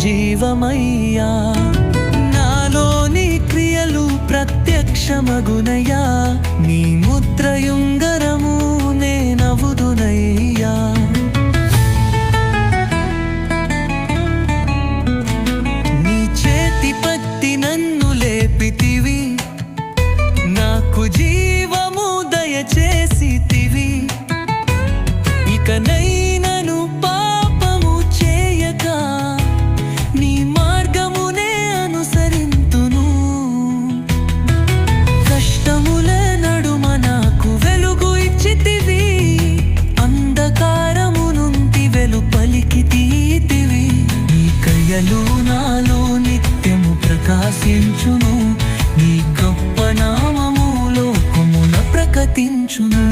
జీవమయ్యా, నాలోని క్రియలు ప్రత్యక్షమగునయ్యా, నీ ముద్రయుంగరము నేనవుదునయ్యా. నీ చేతి పట్టి నన్ను లేపితివి, నాకు జీవము దయచేసితివి. ఇకనైనను పాపము చేయక నీ మార్గమునే అనుసరింతును. కష్టముల నడుమ నాకు వెలుగు ఇచ్చితివి, అంధకారము నుండి వెలుపలికి తీతివి. నీ క్రియలు నాలో నిత్యము ప్రకాశించును, నీ గొప్ప నామము లోకమున ప్రకటించును.